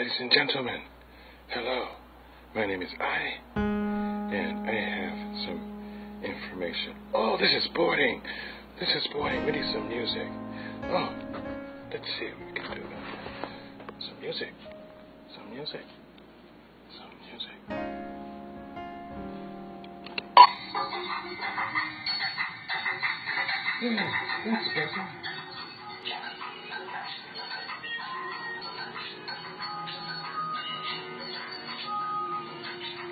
ladies and gentlemen. Hello, my name is I, and I have some information. Oh, this is boring. This is boring. We need some music. Oh, let's see if we can do that. Some music. Some music. Some music. Yeah, that's better.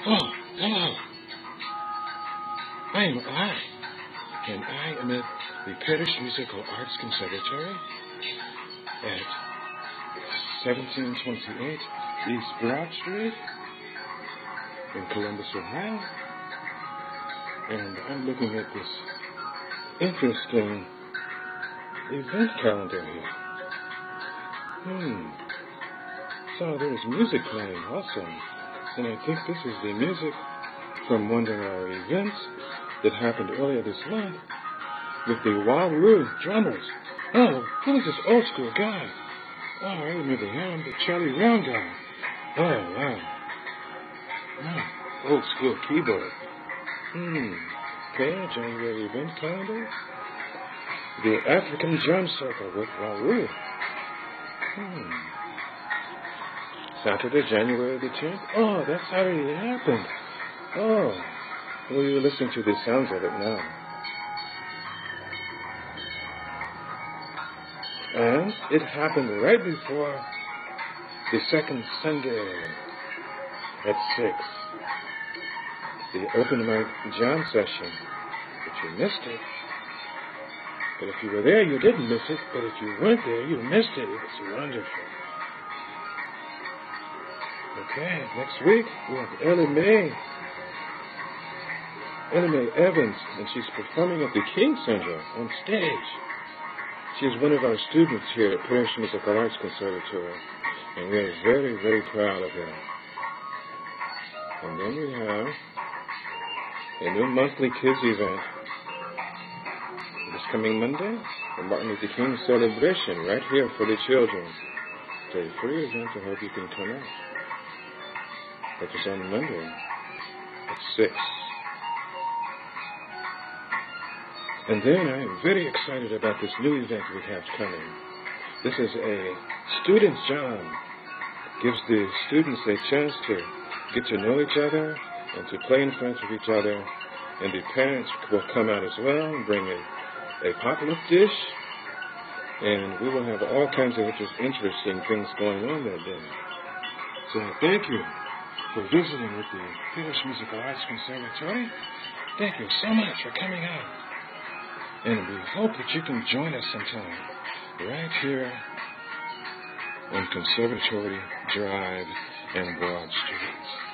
Oh, hello. I am I, and I am at the Parish Musical Arts Conservatory at 1728 East Broad Street in Columbus, Ohio. And I'm looking at this interesting event calendar here. So there's music playing also. And I think this is the music from one of our events that happened earlier this month with the Waru drummers. Oh, who is this old school guy? Oh, I remember him, the Charlie Brown guy. Oh, wow. Old school keyboard. Okay, January event calendar. The African Drum Circle with Waru. Saturday, January the 10th. Oh, that's already happened. Oh, well, you're listening to the sounds of it now. And it happened right before the second Sunday at 6. The open mic jam session. But you missed it. But if you were there, you didn't miss it. But if you weren't there, you missed it. It was wonderful. Okay, next week we have Ellie Mae Evans, and she's performing at the King Center on stage. She's one of our students here at Parish Musical Arts Conservatory, and we are very, very proud of her. And then we have a new monthly kids event this coming Monday, the Martin Luther King celebration right here for the children. It's a free event. I hope you can come out. That is on Monday at 6. And then I am very excited about this new event we have coming. This is a student's job. Gives the students a chance to get to know each other and to play in front of each other. And the parents will come out as well and bring a potluck dish. And we will have all kinds of interesting things going on that day. So thank you for visiting with the Parish Musical Arts Conservatory. Thank you so much for coming out. And we hope that you can join us sometime right here on Conservatory Drive and Broad Street.